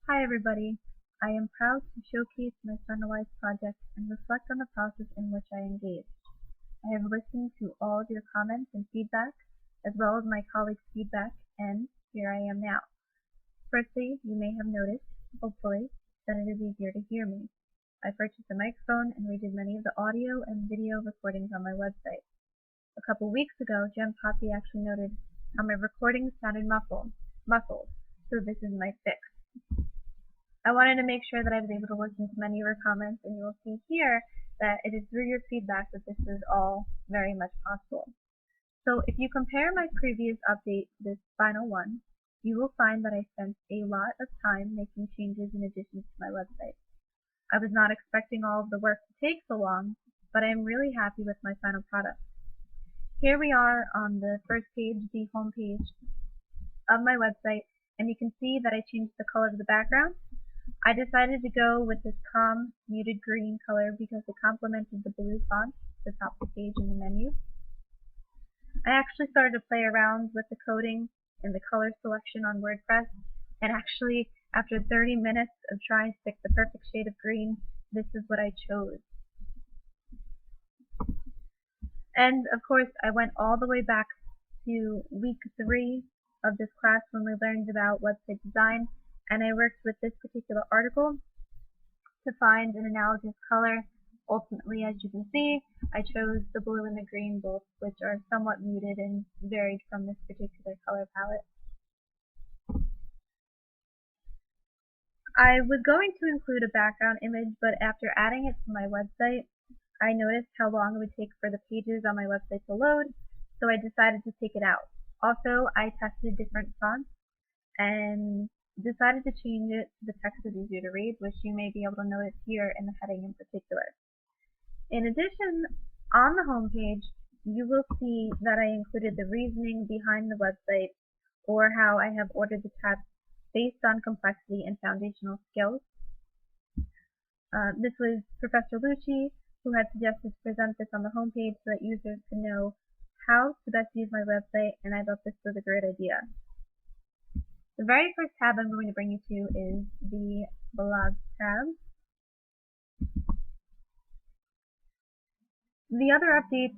Hi everybody. I am proud to showcase my finalized project and reflect on the process in which I engaged. I have listened to all of your comments and feedback, as well as my colleagues' feedback, and here I am now. Firstly, you may have noticed, hopefully, that it is easier to hear me. I purchased a microphone and redid many of the audio and video recordings on my website. A couple weeks ago, Jem Poppy actually noted how my recordings sounded muffled, so this is my fix. I wanted to make sure that I was able to listen to many of your comments, and you will see here that it is through your feedback that this is all very much possible. So if you compare my previous update to this final one, you will find that I spent a lot of time making changes and additions to my website. I was not expecting all of the work to take so long, but I am really happy with my final product. Here we are on the first page, the home page of my website, and you can see that I changed the color of the background. I decided to go with this calm, muted green color because it complemented the blue font at the top of the page in the menu. I actually started to play around with the coding and the color selection on WordPress, and actually, after 30 minutes of trying to pick the perfect shade of green, this is what I chose. And of course, I went all the way back to week 3 of this class when we learned about website design, and I worked with this particular article to find an analogous color. Ultimately, as you can see, I chose the blue and the green, both which are somewhat muted and varied from this particular color palette. I was going to include a background image, but after adding it to my website, I noticed how long it would take for the pages on my website to load, so I decided to take it out. Also, I tested different fonts and decided to change it so the text is easier to read, which you may be able to notice here in the heading in particular. In addition, on the home page, you will see that I included the reasoning behind the website, or how I have ordered the tabs based on complexity and foundational skills. This was Professor Lucci who had suggested to present this on the home page so that users could know how to best use my website, and I thought this was a great idea. The very first tab I'm going to bring you to is the blog tab. The other updates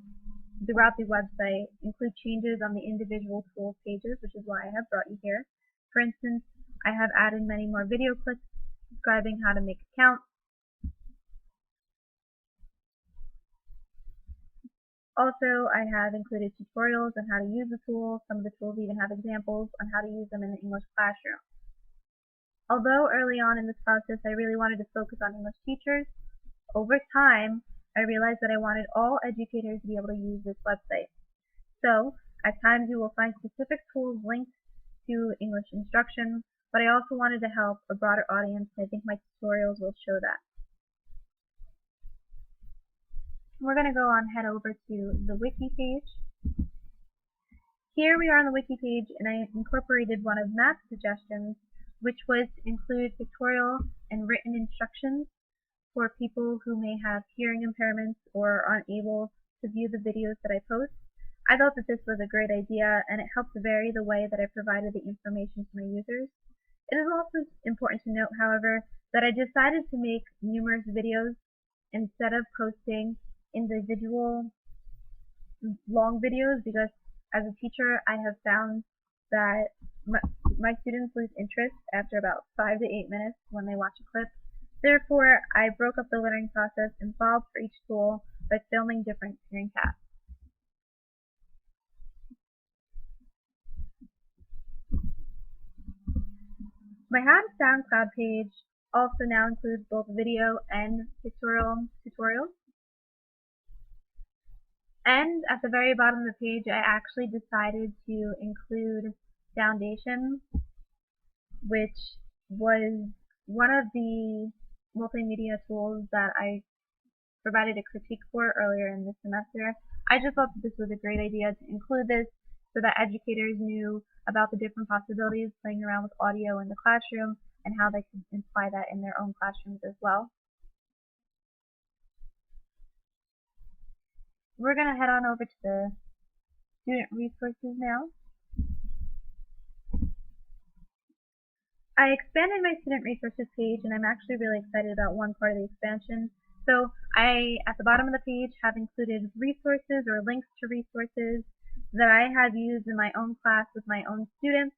throughout the website include changes on the individual tools pages, which is why I have brought you here. For instance, I have added many more video clips describing how to make accounts. Also, I have included tutorials on how to use the tools. Some of the tools even have examples on how to use them in the English classroom. Although early on in this process I really wanted to focus on English teachers, over time I realized that I wanted all educators to be able to use this website. So, at times you will find specific tools linked to English instruction, but I also wanted to help a broader audience, and I think my tutorials will show that. We're going to go on head over to the wiki page. Here we are on the wiki page, and I incorporated one of Matt's suggestions, which was to include pictorial and written instructions for people who may have hearing impairments or are unable to view the videos that I post. I thought that this was a great idea, and it helped vary the way that I provided the information to my users. It is also important to note, however, that I decided to make numerous videos instead of posting individual long videos, because as a teacher I have found that my students lose interest after about 5 to 8 minutes when they watch a clip. Therefore, I broke up the learning process and filed for each tool by filming different screencasts. My How to SoundCloud page also now includes both video and pictorial tutorials. And at the very bottom of the page, I actually decided to include Foundation, which was one of the multimedia tools that I provided a critique for earlier in the semester. I just thought that this was a great idea to include this so that educators knew about the different possibilities playing around with audio in the classroom and how they could apply that in their own classrooms as well. We're going to head on over to the student resources now. I expanded my student resources page, and I'm actually really excited about one part of the expansion. So at the bottom of the page, have included resources or links to resources that I have used in my own class with my own students.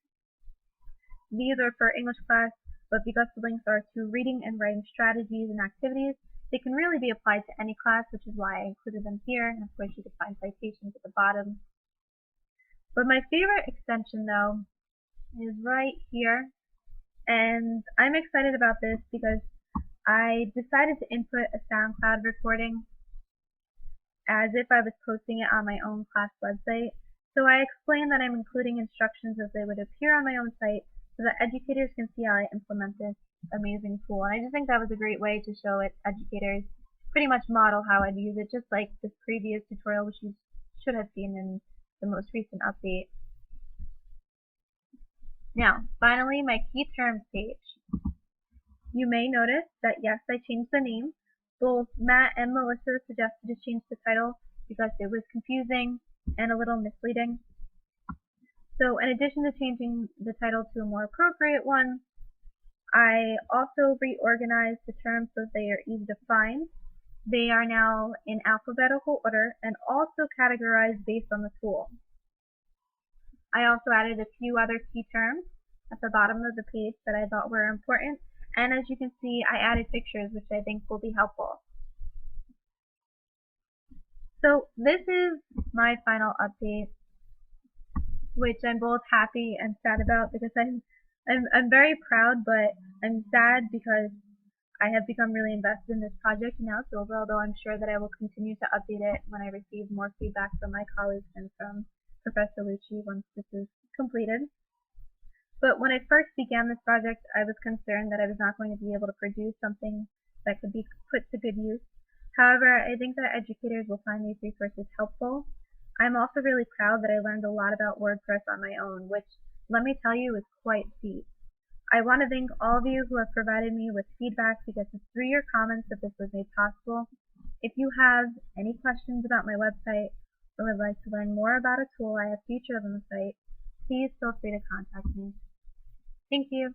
These are for English class, but because the links are to reading and writing strategies and activities, they can really be applied to any class, which is why I included them here. And of course, you can find citations at the bottom. But my favorite extension, though, is right here. And I'm excited about this because I decided to input a SoundCloud recording as if I was posting it on my own class website. So I explained that I'm including instructions as they would appear on my own site so that educators can see how I implement this amazing tool. And I just think that was a great way to show it educators pretty much model how I'd use it, just like this previous tutorial, which you should have seen in the most recent update. Now, finally, my key terms page. You may notice that yes, I changed the name. Both Matt and Melissa suggested to change the title because it was confusing and a little misleading. So in addition to changing the title to a more appropriate one, I also reorganized the terms so they are easy to find. They are now in alphabetical order and also categorized based on the tool. I also added a few other key terms at the bottom of the page that I thought were important. And as you can see, I added pictures, which I think will be helpful. So this is my final update, which I'm both happy and sad about because I'm very proud, but I'm sad because I have become really invested in this project now. So although I'm sure that I will continue to update it when I receive more feedback from my colleagues and from Professor Lucci once this is completed. But when I first began this project, I was concerned that I was not going to be able to produce something that could be put to good use. However, I think that educators will find these resources helpful. I'm also really proud that I learned a lot about WordPress on my own, which, let me tell you, is quite steep. I want to thank all of you who have provided me with feedback because it's through your comments that this was made possible. If you have any questions about my website or would like to learn more about a tool I have featured on the site, please feel free to contact me. Thank you.